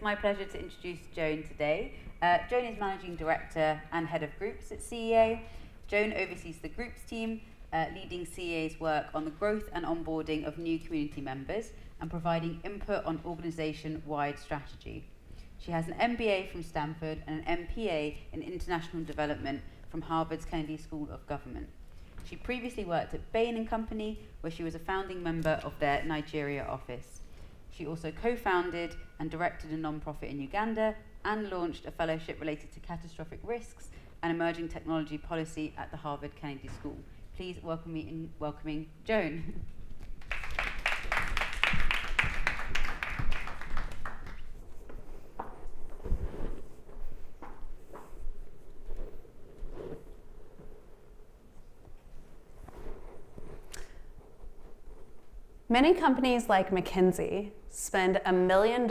my pleasure to introduce Joan today. Joan is Managing Director and Head of Groups at CEA. Joan oversees the Groups team, leading CEA's work on the growth and onboarding of new community members and providing input on organisation-wide strategy. She has an MBA from Stanford and an MPA in International Development from Harvard's Kennedy School of Government. She previously worked at Bain & Company, where she was a founding member of their Nigeria office. She also co-founded and directed a non-profit in Uganda and launched a fellowship related to catastrophic risks and emerging technology policy at the Harvard Kennedy School. Please welcome me in welcoming Joan. Many companies like McKinsey spend $1 million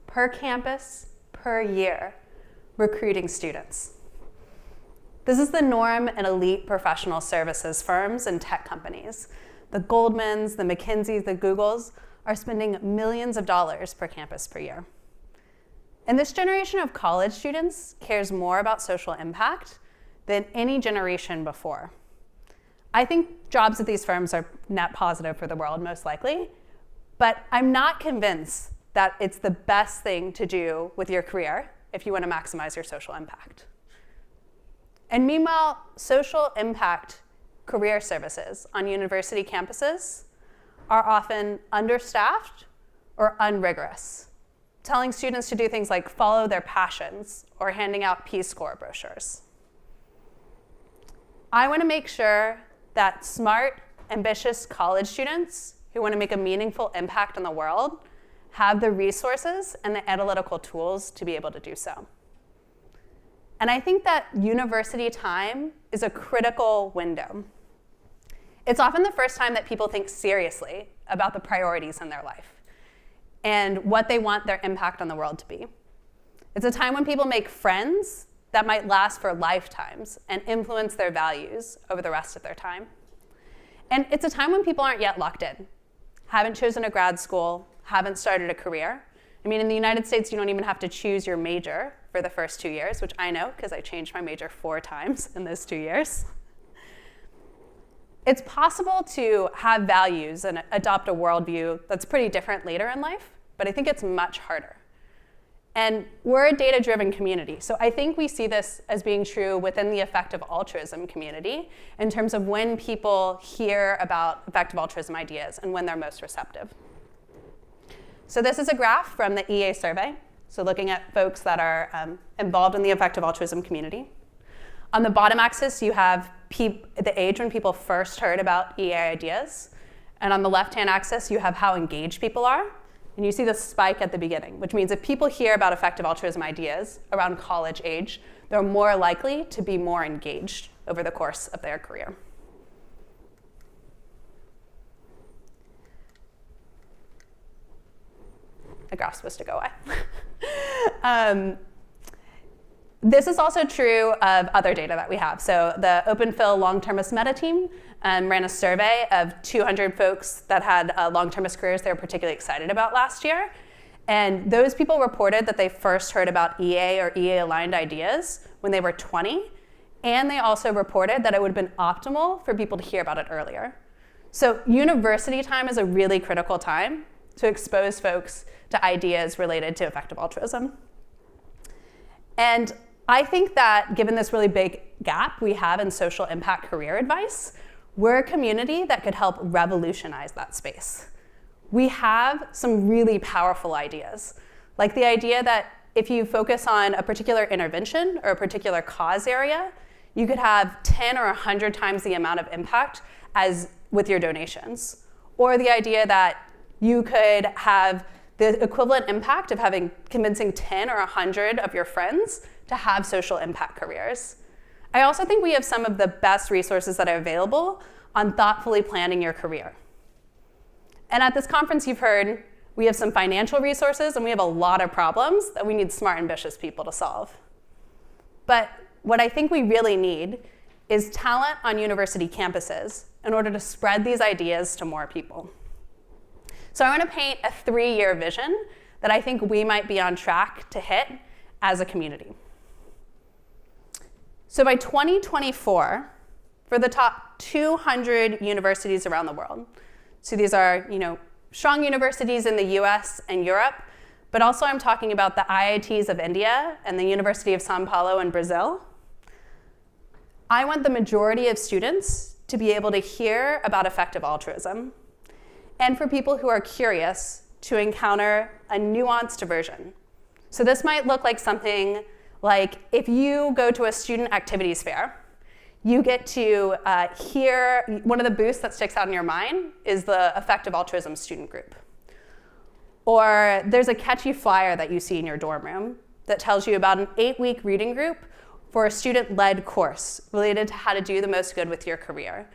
per campus per year recruiting students. This is the norm in elite professional services firms and tech companies. The Goldmans, the McKinseys, the Googles are spending millions of dollars per campus per year. And this generation of college students cares more about social impact than any generation before. I think jobs at these firms are net positive for the world, most likely, but I'm not convinced that it's the best thing to do with your career if you want to maximize your social impact. And meanwhile, social impact career services on university campuses are often understaffed or unrigorous, telling students to do things like follow their passions or handing out Peace Corps brochures. I want to make sure that smart, ambitious college students who want to make a meaningful impact on the world have the resources and the analytical tools to be able to do so. And I think that university time is a critical window. It's often the first time that people think seriously about the priorities in their life and what they want their impact on the world to be. It's a time when people make friends that might last for lifetimes and influence their values over the rest of their time. And it's a time when people aren't yet locked in, haven't chosen a grad school, haven't started a career. I mean, in the United States, you don't even have to choose your major for the first 2 years, which I know because I changed my major 4 times in those 2 years. It's possible to have values and adopt a worldview that's pretty different later in life, but I think it's much harder. And we're a data-driven community, so I think we see this as being true within the effective altruism community in terms of when people hear about effective altruism ideas and when they're most receptive. So this is a graph from the EA survey, so looking at folks that are involved in the effective altruism community. On the bottom axis, you have the age when people first heard about EA ideas, and on the left-hand axis, you have how engaged people are. And you see the spike at the beginning, which means if people hear about effective altruism ideas around college age, they're more likely to be more engaged over the course of their career. The graph's supposed to go away. This is also true of other data that we have. So the OpenPhil long-termist meta team ran a survey of 200 folks that had long-termist careers they were particularly excited about last year. And those people reported that they first heard about EA or EA-aligned ideas when they were 20. And they also reported that it would have been optimal for people to hear about it earlier. So university time is a really critical time to expose folks to ideas related to effective altruism. And I think that given this really big gap we have in social impact career advice, we're a community that could help revolutionize that space. We have some really powerful ideas, like the idea that if you focus on a particular intervention or a particular cause area, you could have 10 or 100 times the amount of impact as with your donations. Or the idea that you could have the equivalent impact of convincing 10 or 100 of your friends to have social impact careers. I also think we have some of the best resources that are available on thoughtfully planning your career. And at this conference, you've heard we have some financial resources and we have a lot of problems that we need smart, ambitious people to solve. But what I think we really need is talent on university campuses in order to spread these ideas to more people. So I want to paint a 3-year vision that I think we might be on track to hit as a community. So by 2024, for the top 200 universities around the world, so these are, strong universities in the US and Europe, but also I'm talking about the IITs of India and the University of São Paulo in Brazil. I want the majority of students to be able to hear about effective altruism, and for people who are curious to encounter a nuanced version. So this might look like something like if you go to a student activities fair, you get to hear, one of the booths that sticks out in your mind is the effective altruism student group. Or there's a catchy flyer that you see in your dorm room that tells you about an 8-week reading group for a student-led course related to how to do the most good with your career,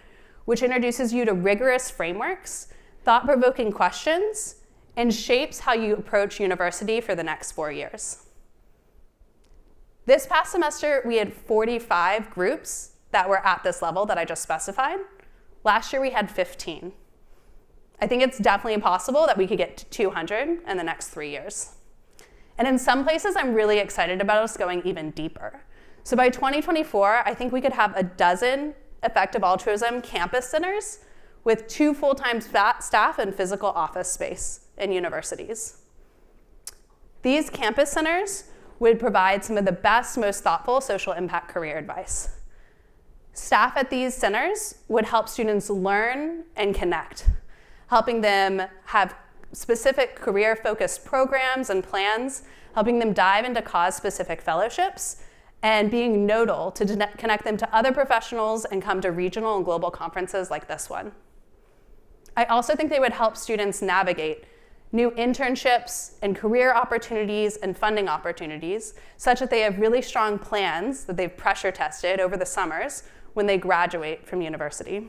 which introduces you to rigorous frameworks, thought-provoking questions, and shapes how you approach university for the next 4 years. This past semester, we had 45 groups that were at this level that I just specified. Last year, we had 15. I think it's definitely possible that we could get to 200 in the next 3 years. And in some places, I'm really excited about us going even deeper. So by 2024, I think we could have a dozen effective altruism campus centers with 2 full-time staff and physical office space in universities. These campus centers would provide some of the best, most thoughtful social impact career advice. Staff at these centers would help students learn and connect, helping them have specific career-focused programs and plans, helping them dive into cause-specific fellowships, and being nodal to connect them to other professionals and come to regional and global conferences like this one. I also think they would help students navigate new internships and career opportunities and funding opportunities such that they have really strong plans that they've pressure tested over the summers when they graduate from university.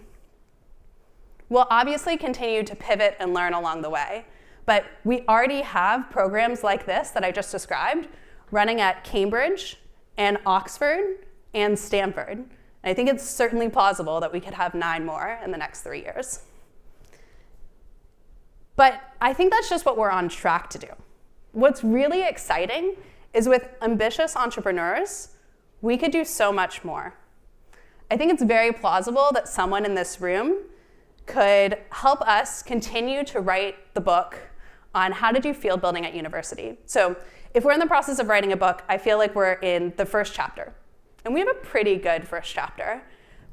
We'll obviously continue to pivot and learn along the way, but we already have programs like this that I just described running at Cambridge and Oxford and Stanford. And I think it's certainly plausible that we could have 9 more in the next 3 years. But I think that's just what we're on track to do. What's really exciting is with ambitious entrepreneurs, we could do so much more. I think it's very plausible that someone in this room could help us continue to write the book on how to do field building at university. So if we're in the process of writing a book, I feel like we're in the first chapter. And we have a pretty good first chapter,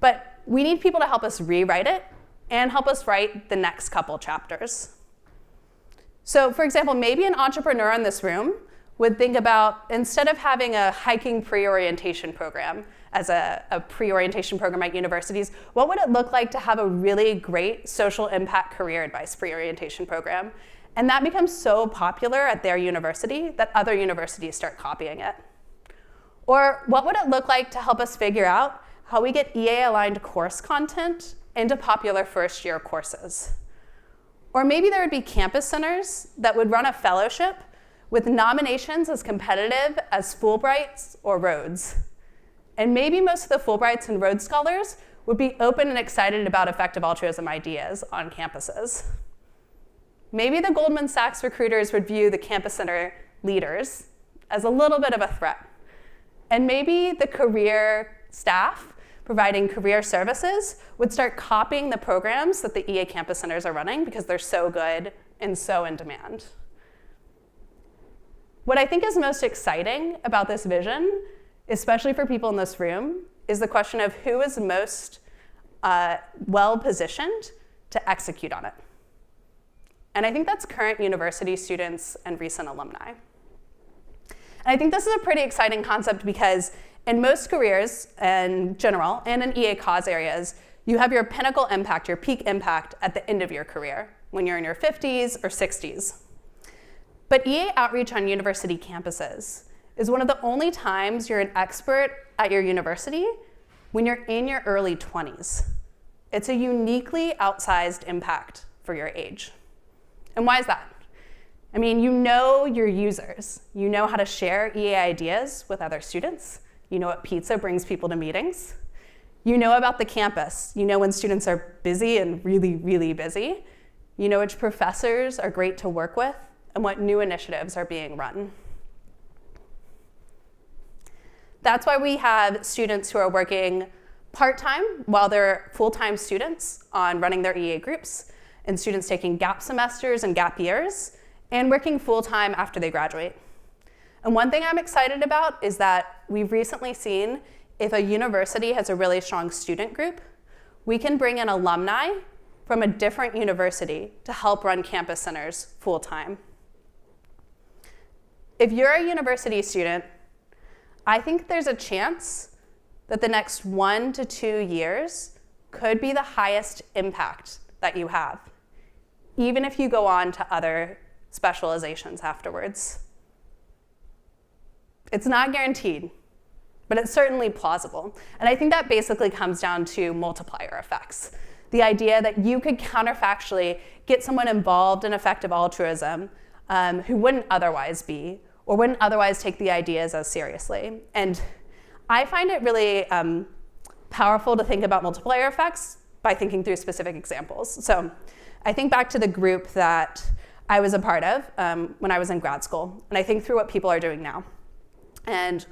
but we need people to help us rewrite it and help us write the next couple chapters. So for example, maybe an entrepreneur in this room would think about, instead of having a hiking pre-orientation program as a pre-orientation program at universities, what would it look like to have a really great social impact career advice pre-orientation program? And that becomes so popular at their university that other universities start copying it. Or what would it look like to help us figure out how we get EA-aligned course content into popular first-year courses? Or maybe there would be campus centers that would run a fellowship with nominations as competitive as Fulbrights or Rhodes. And maybe most of the Fulbrights and Rhodes scholars would be open and excited about effective altruism ideas on campuses. Maybe the Goldman Sachs recruiters would view the campus center leaders as a little bit of a threat. And maybe the career staff providing career services would start copying the programs that the EA campus centers are running because they're so good and so in demand. What I think is most exciting about this vision, especially for people in this room, is the question of who is most well-positioned to execute on it. And I think that's current university students and recent alumni. And I think this is a pretty exciting concept because in most careers in general, and in EA cause areas, you have your pinnacle impact, your peak impact at the end of your career, when you're in your 50s or 60s. But EA outreach on university campuses is one of the only times you're an expert at your university when you're in your early 20s. It's a uniquely outsized impact for your age. And why is that? I mean, you know your users. You know how to share EA ideas with other students. You know what pizza brings people to meetings. You know about the campus. You know when students are busy and really, really busy. You know which professors are great to work with and what new initiatives are being run. That's why we have students who are working part-time while they're full-time students on running their EA groups, and students taking gap semesters and gap years, and working full-time after they graduate. And one thing I'm excited about is that we've recently seen if a university has a really strong student group, we can bring in alumni from a different university to help run campus centers full-time. If you're a university student, I think there's a chance that the next 1 to 2 years could be the highest impact that you have, even if you go on to other specializations afterwards. It's not guaranteed, but it's certainly plausible. And I think that basically comes down to multiplier effects. The idea that you could counterfactually get someone involved in effective altruism who wouldn't otherwise be, or wouldn't otherwise take the ideas as seriously. And I find it really powerful to think about multiplier effects by thinking through specific examples. So I think back to the group that I was a part of when I was in grad school, and I think through what people are doing now. And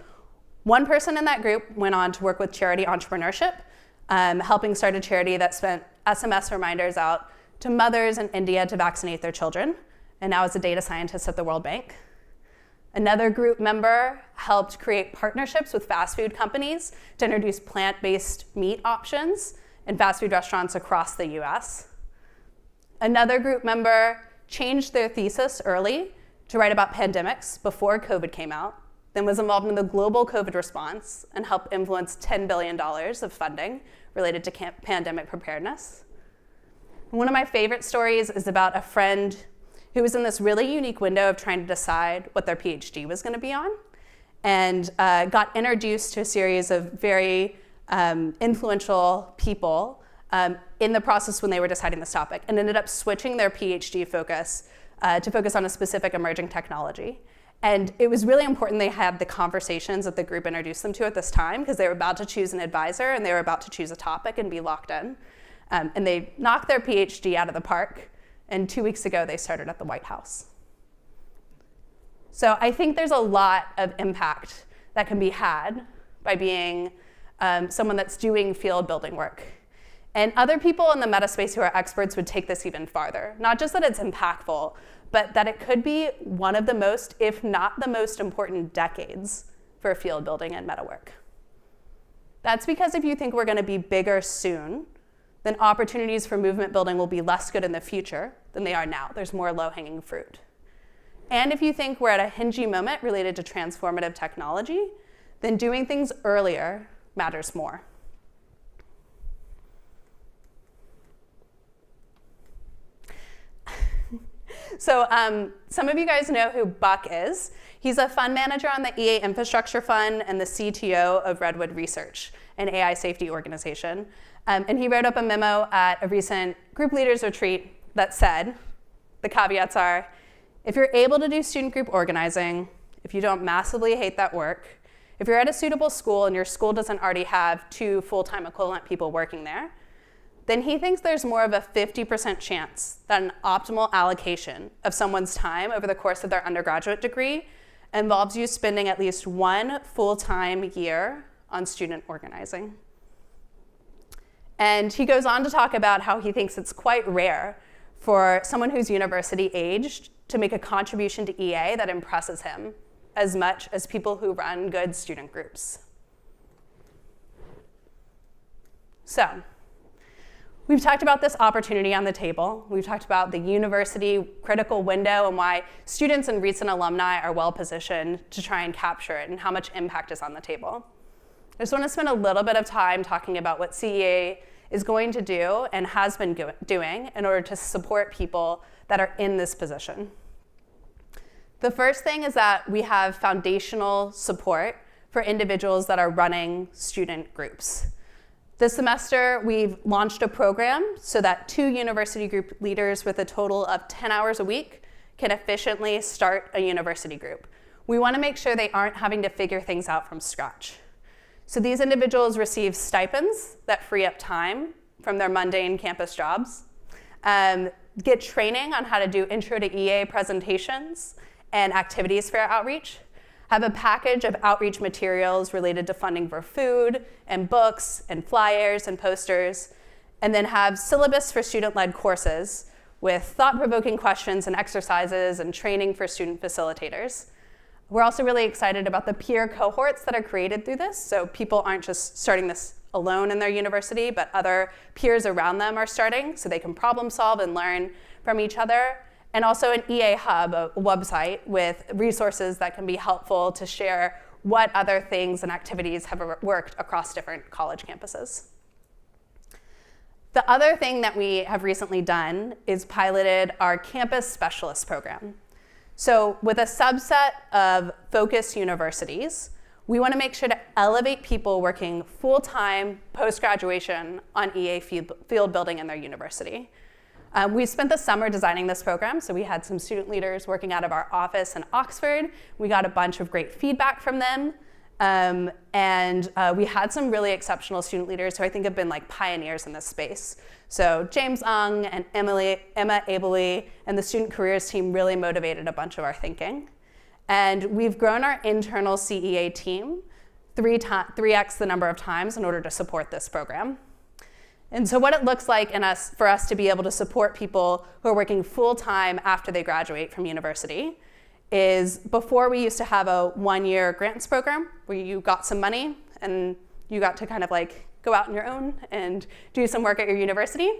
one person in that group went on to work with charity entrepreneurship, helping start a charity that sent SMS reminders out to mothers in India to vaccinate their children, and now is a data scientist at the World Bank. Another group member helped create partnerships with fast food companies to introduce plant-based meat options in fast food restaurants across the US. Another group member changed their thesis early to write about pandemics before COVID came out, then was involved in the global COVID response and helped influence $10 billion of funding related to pandemic preparedness. One of my favorite stories is about a friend who was in this really unique window of trying to decide what their PhD was going to be on, and got introduced to a series of very influential people in the process when they were deciding this topic, and ended up switching their PhD focus to focus on a specific emerging technology. And it was really important they had the conversations that the group introduced them to at this time, because they were about to choose an advisor and they were about to choose a topic and be locked in. And they knocked their PhD out of the park, and 2 weeks ago they started at the White House. So I think there's a lot of impact that can be had by being someone that's doing field building work. And other people in the meta space who are experts would take this even farther. Not just that it's impactful, but that it could be one of the most, if not the most important decades for field building and meta work. That's because if you think we're going to be bigger soon, then opportunities for movement building will be less good in the future than they are now. There's more low-hanging fruit. And if you think we're at a hingy moment related to transformative technology, then doing things earlier matters more. So some of you guys know who Buck is. He's a fund manager on the EA Infrastructure Fund and the CTO of Redwood Research, an AI safety organization. And he wrote up a memo at a recent group leaders retreat that said, the caveats are, if you're able to do student group organizing, if you don't massively hate that work, if you're at a suitable school and your school doesn't already have 2 full-time equivalent people working there, then he thinks there's more of a 50% chance that an optimal allocation of someone's time over the course of their undergraduate degree involves you spending at least 1 full-time year on student organizing. And he goes on to talk about how he thinks it's quite rare for someone who's university aged to make a contribution to EA that impresses him as much as people who run good student groups. So, we've talked about this opportunity on the table. We've talked about the university critical window and why students and recent alumni are well positioned to try and capture it and how much impact is on the table. I just want to spend a little bit of time talking about what CEA is going to do and has been doing in order to support people that are in this position. The first thing is that we have foundational support for individuals that are running student groups. This semester, we've launched a program so that 2 university group leaders with a total of 10 hours a week can efficiently start a university group. We want to make sure they aren't having to figure things out from scratch. So these individuals receive stipends that free up time from their mundane campus jobs. get training on how to do intro to EA presentations and activities for outreach, have a package of outreach materials related to funding for food and books and flyers and posters, and then have syllabus for student-led courses with thought-provoking questions and exercises and training for student facilitators. We're also really excited about the peer cohorts that are created through this, so people aren't just starting this alone in their university, but other peers around them are starting, so they can problem solve and learn from each other. And also an EA Hub, a website with resources that can be helpful to share what other things and activities have worked across different college campuses. The other thing that we have recently done is piloted our campus specialist program. So with a subset of focus universities, we want to make sure to elevate people working full-time post-graduation on EA field building in their university. We spent the summer designing this program, so we had some student leaders working out of our office in Oxford. We got a bunch of great feedback from them, and we had some really exceptional student leaders who I think have been like pioneers in this space. So James Ung and Emma Abley and the student careers team really motivated a bunch of our thinking. And we've grown our internal CEA team 3x the number of times in order to support this program. And so what it looks like for us to be able to support people who are working full-time after they graduate from university is, before we used to have a 1-year grants program where you got some money and you got to kind of like go out on your own and do some work at your university.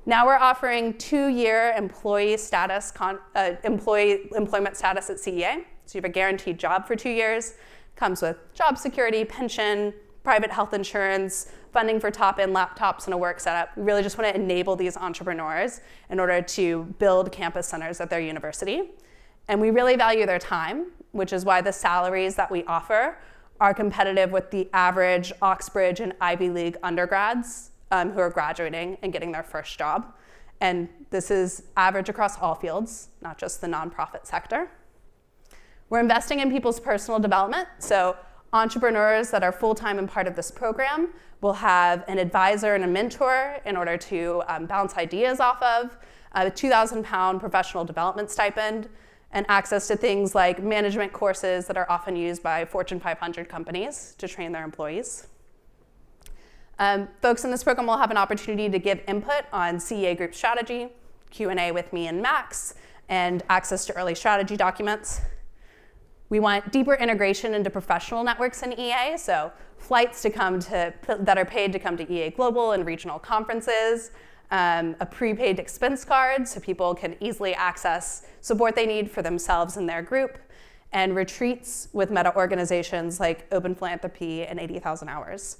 Now we're offering 2-year employment status at CEA. So you have a guaranteed job for 2 years. Comes with job security, pension, private health insurance, funding for top-end laptops and a work setup. We really just want to enable these entrepreneurs in order to build campus centers at their university. And we really value their time, which is why the salaries that we offer are competitive with the average Oxbridge and Ivy League undergrads who are graduating and getting their first job. And this is average across all fields, not just the nonprofit sector. We're investing in people's personal development. So entrepreneurs that are full-time and part of this program will have an advisor and a mentor in order to bounce ideas off of, a 2,000-pound professional development stipend, and access to things like management courses that are often used by Fortune 500 companies to train their employees. Folks in this program will have an opportunity to give input on CEA group strategy, Q&A with me and Max, and access to early strategy documents. We want deeper integration into professional networks in EA, so flights that are paid to come to EA Global and regional conferences, a prepaid expense card so people can easily access support they need for themselves and their group, and retreats with meta organizations like Open Philanthropy and 80,000 Hours.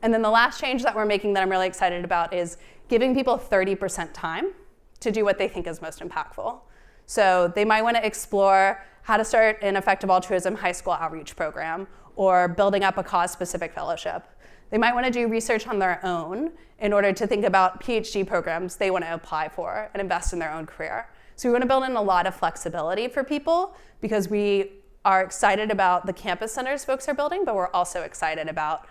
And then the last change that we're making that I'm really excited about is giving people 30% time to do what they think is most impactful. So they might want to explore how to start an effective altruism high school outreach program or building up a cause-specific fellowship. They might want to do research on their own in order to think about PhD programs they want to apply for and invest in their own career. So we want to build in a lot of flexibility for people because we are excited about the campus centers folks are building, but we're also excited about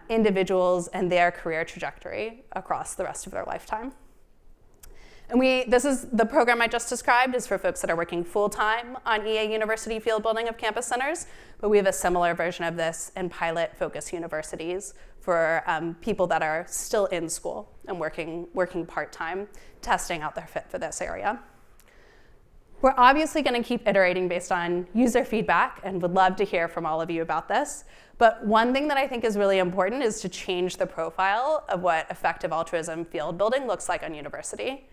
individuals and their career trajectory across the rest of their lifetime. And this is the program I just described is for folks that are working full-time on EA University field building of campus centers, but we have a similar version of this in pilot focus universities for people that are still in school and working part-time, testing out their fit for this area. We're obviously going to keep iterating based on user feedback and would love to hear from all of you about this. But one thing that I think is really important is to change the profile of what effective altruism field building looks like on university.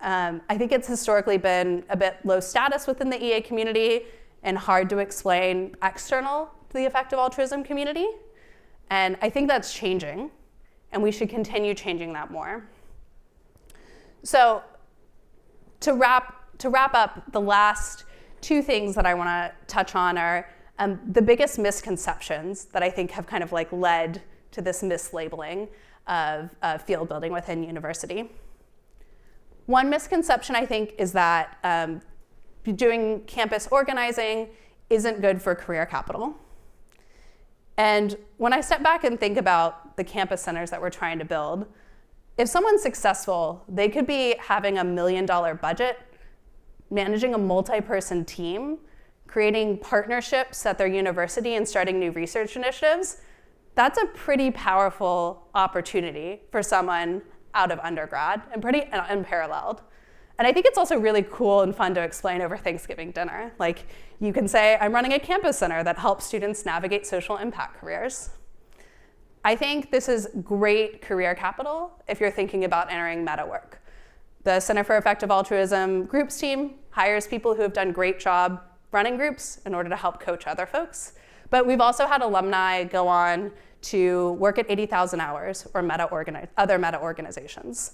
I think it's historically been a bit low status within the EA community and hard to explain external to the effective altruism community. And I think that's changing, and we should continue changing that more. So to wrap up, the last two things that I want to touch on are the biggest misconceptions that I think have kind of like led to this mislabeling of field building within university. One misconception, I think, is that doing campus organizing isn't good for career capital. And when I step back and think about the campus centers that we're trying to build, if someone's successful, they could be having $1 million budget, managing a multi-person team, creating partnerships at their university and starting new research initiatives. That's a pretty powerful opportunity for someone out of undergrad and pretty unparalleled. And I think it's also really cool and fun to explain over Thanksgiving dinner. Like, you can say, I'm running a campus center that helps students navigate social impact careers. I think this is great career capital if you're thinking about entering meta work. The Center for Effective Altruism groups team hires people who have done a great job running groups in order to help coach other folks. But we've also had alumni go on to work at 80,000 Hours or other meta organizations.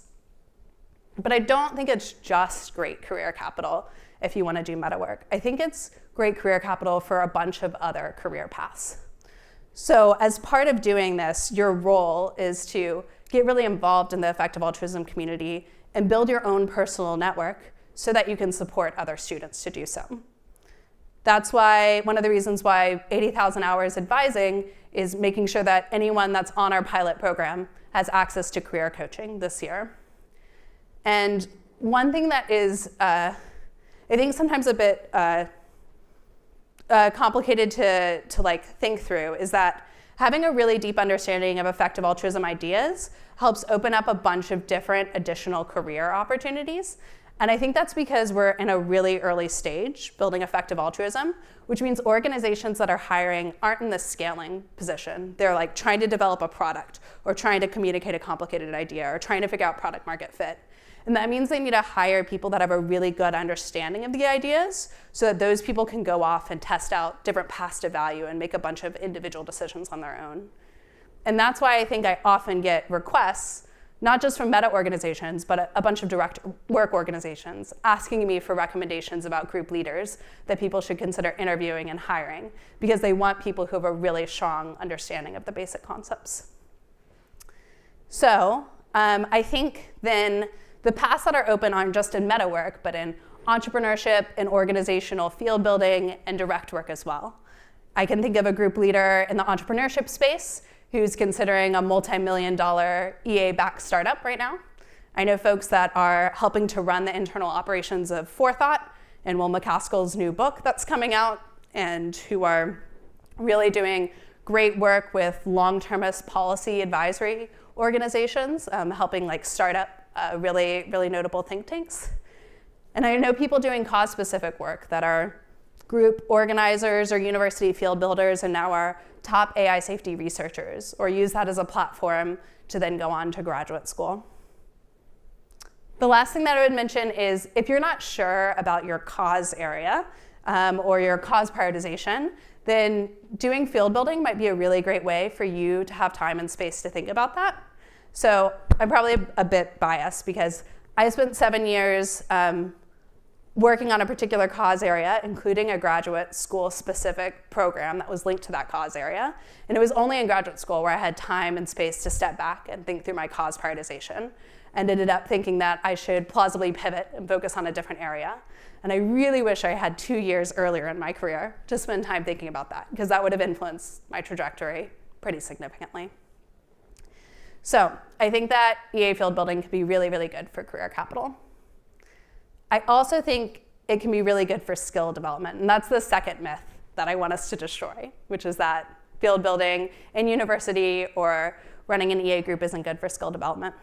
But I don't think it's just great career capital if you want to do meta work. I think it's great career capital for a bunch of other career paths. So as part of doing this, your role is to get really involved in the effective altruism community and build your own personal network so that you can support other students to do so. That's why one of the reasons why 80,000 Hours advising is making sure that anyone that's on our pilot program has access to career coaching this year. And one thing that is, I think sometimes a bit complicated to like think through is that having a really deep understanding of effective altruism ideas helps open up a bunch of different additional career opportunities. And I think that's because we're in a really early stage building effective altruism, which means organizations that are hiring aren't in the scaling position. They're like trying to develop a product or trying to communicate a complicated idea or trying to figure out product market fit. And that means they need to hire people that have a really good understanding of the ideas so that those people can go off and test out different paths to value and make a bunch of individual decisions on their own. And that's why I think I often get requests, not just from meta organizations, but a bunch of direct work organizations asking me for recommendations about group leaders that people should consider interviewing and hiring because they want people who have a really strong understanding of the basic concepts. So I think then the paths that are open aren't just in meta work, but in entrepreneurship, in organizational field building, and direct work as well. I can think of a group leader in the entrepreneurship space who's considering a multi-million-dollar EA-backed startup right now. I know folks that are helping to run the internal operations of Forethought and Will McCaskill's new book that's coming out, and who are really doing great work with long-termist policy advisory organizations, helping like start up really notable think tanks. And I know people doing cause-specific work that are group organizers or university field builders and now are top AI safety researchers or use that as a platform to then go on to graduate school. The last thing that I would mention is if you're not sure about your cause area or your cause prioritization, then doing field building might be a really great way for you to have time and space to think about that. So I'm probably a bit biased because I spent 7 years working on a particular cause area, including a graduate school specific program that was linked to that cause area. And it was only in graduate school where I had time and space to step back and think through my cause prioritization, and ended up thinking that I should plausibly pivot and focus on a different area. And I really wish I had 2 years earlier in my career to spend time thinking about that, because that would have influenced my trajectory pretty significantly. So I think that EA field building can be really good for career capital. I also think it can be really good for skill development, and that's the second myth that I want us to destroy, which is that field building in university or running an EA group isn't good for skill development.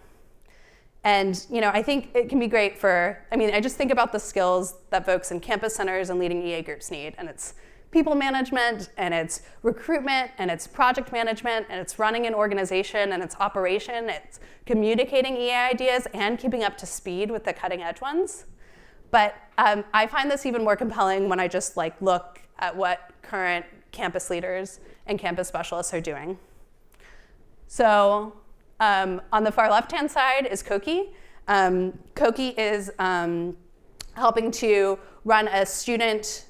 And I think it can be great for, I just think about the skills that folks in campus centers and leading EA groups need, and it's people management, and it's recruitment, and it's project management, and it's running an organization, and it's operation, it's communicating EA ideas and keeping up to speed with the cutting edge ones. But I find this even more compelling when I just look at what current campus leaders and campus specialists are doing. So on the far left-hand side is Koki. Koki is helping to run a student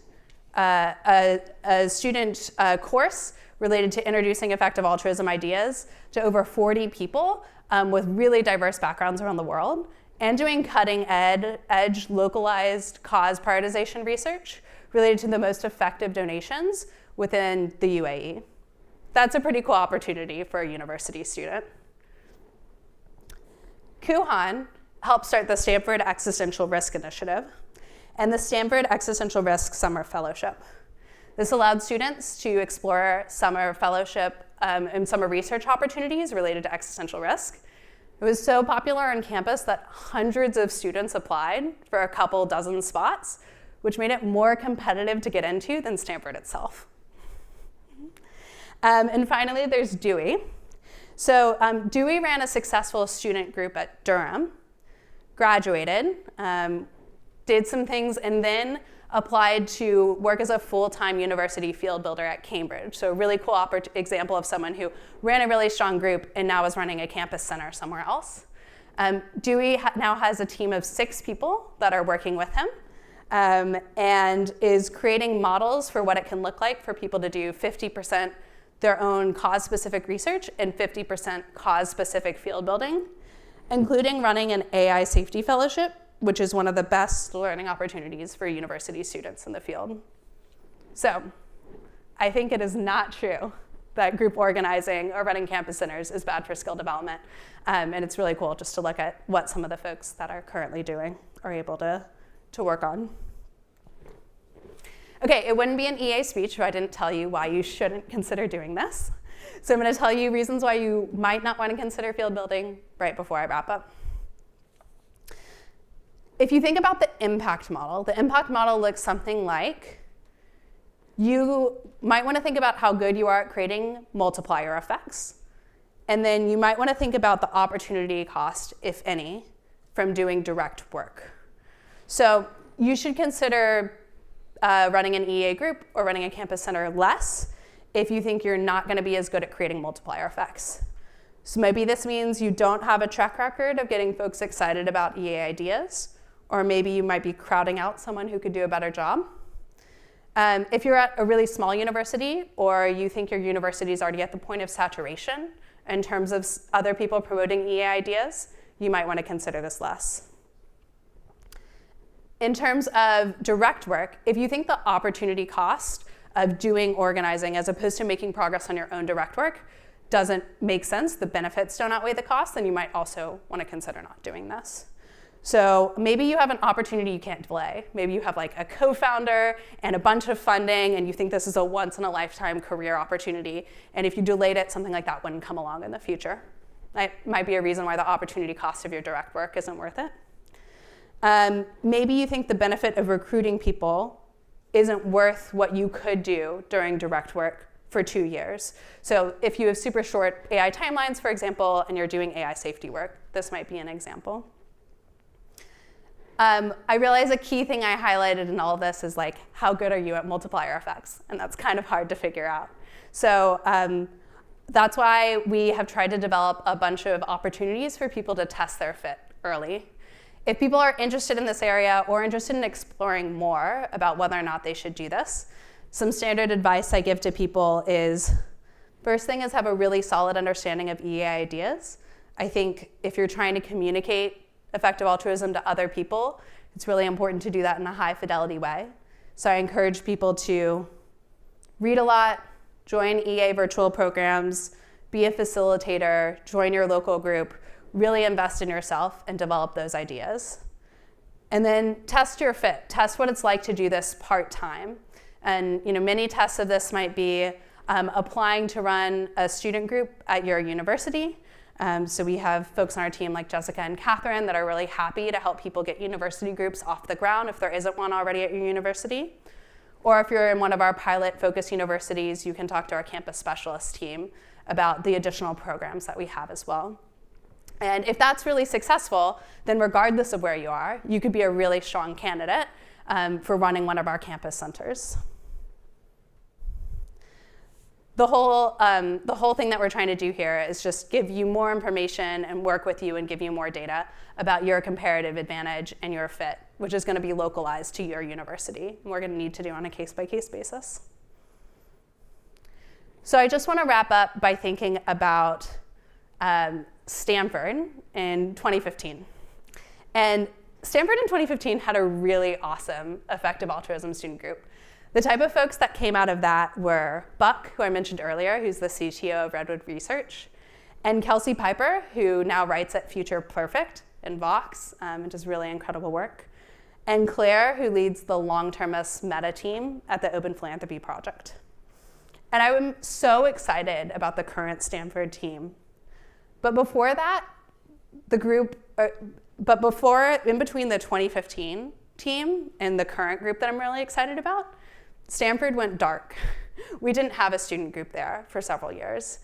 course related to introducing effective altruism ideas to over 40 people with really diverse backgrounds around the world, and doing cutting-edge localized cause prioritization research related to the most effective donations within the UAE. That's a pretty cool opportunity for a university student. Kuhan helped start the Stanford Existential Risk Initiative and the Stanford Existential Risk Summer Fellowship. This allowed students to explore summer fellowship and summer research opportunities related to existential risk. It was so popular on campus that hundreds of students applied for a couple dozen spots, which made it more competitive to get into than Stanford itself. And finally, there's Dewey. So Dewey ran a successful student group at Durham, graduated, did some things, and then applied to work as a full-time university field builder at Cambridge. So a really cool example of someone who ran a really strong group and now is running a campus center somewhere else. Dewey now has a team of 6 people that are working with him and is creating models for what it can look like for people to do 50% their own cause-specific research and 50% cause-specific field building, including running an AI safety fellowship, which is one of the best learning opportunities for university students in the field. So I think it is not true that group organizing or running campus centers is bad for skill development. And it's really cool just to look at what some of the folks that are currently doing are able to work on. Okay, it wouldn't be an EA speech if I didn't tell you why you shouldn't consider doing this. So I'm going to tell you reasons why you might not want to consider field building right before I wrap up. If you think about the impact model looks something like you might want to think about how good you are at creating multiplier effects. And then you might want to think about the opportunity cost, if any, from doing direct work. So you should consider running an EA group or running a campus center less if you think you're not going to be as good at creating multiplier effects. So maybe this means you don't have a track record of getting folks excited about EA ideas, or maybe you might be crowding out someone who could do a better job. If you're at a really small university, or you think your university is already at the point of saturation in terms of other people promoting EA ideas, you might want to consider this less. In terms of direct work, if you think the opportunity cost of doing organizing as opposed to making progress on your own direct work doesn't make sense, the benefits don't outweigh the cost, then you might also want to consider not doing this. So maybe you have an opportunity you can't delay. Maybe you have like a co-founder and a bunch of funding and you think this is a once in a lifetime career opportunity. And if you delayed it, something like that wouldn't come along in the future. That might be a reason why the opportunity cost of your direct work isn't worth it. Maybe you think the benefit of recruiting people isn't worth what you could do during direct work for 2 years. So if you have super short AI timelines, for example, and you're doing AI safety work, this might be an example. I realize a key thing I highlighted in all of this is like, how good are you at multiplier effects? And that's kind of hard to figure out. So that's why we have tried to develop a bunch of opportunities for people to test their fit early. If people are interested in this area or interested in exploring more about whether or not they should do this, some standard advice I give to people is, first thing is have a really solid understanding of EA ideas. I think if you're trying to communicate effective altruism to other people, it's really important to do that in a high fidelity way. So I encourage people to read a lot, join EA virtual programs, be a facilitator, join your local group, really invest in yourself and develop those ideas. And then test your fit, test what it's like to do this part-time. And many tests of this might be applying to run a student group at your university. So we have folks on our team like Jessica and Catherine that are really happy to help people get university groups off the ground if there isn't one already at your university. Or if you're in one of our pilot-focused universities, you can talk to our campus specialist team about the additional programs that we have as well. And if that's really successful, then regardless of where you are, you could be a really strong candidate for running one of our campus centers. The whole thing that we're trying to do here is just give you more information and work with you and give you more data about your comparative advantage and your fit, which is going to be localized to your university. And we're going to need to do on a case-by-case basis. So I just want to wrap up by thinking about Stanford in 2015. And Stanford in 2015 had a really awesome effective altruism student group. The type of folks that came out of that were Buck, who I mentioned earlier, who's the CTO of Redwood Research, And Kelsey Piper, who now writes at Future Perfect in Vox, and does really incredible work. And Claire, who leads the long-termist meta team at the Open Philanthropy Project. And I'm so excited about the current Stanford team. But before that, in between the 2015 team and the current group that I'm really excited about, Stanford went dark. We didn't have a student group there for several years.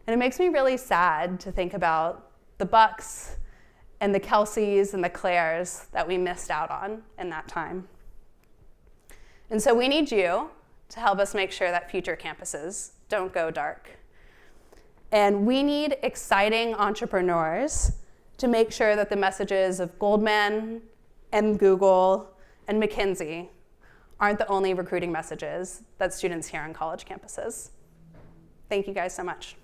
And it makes me really sad to think about the Bucks and the Kelseys and the Claires that we missed out on in that time. And so we need you to help us make sure that future campuses don't go dark. And we need exciting entrepreneurs to make sure that the messages of Goldman and Google and McKinsey aren't the only recruiting messages that students hear on college campuses. Thank you guys so much.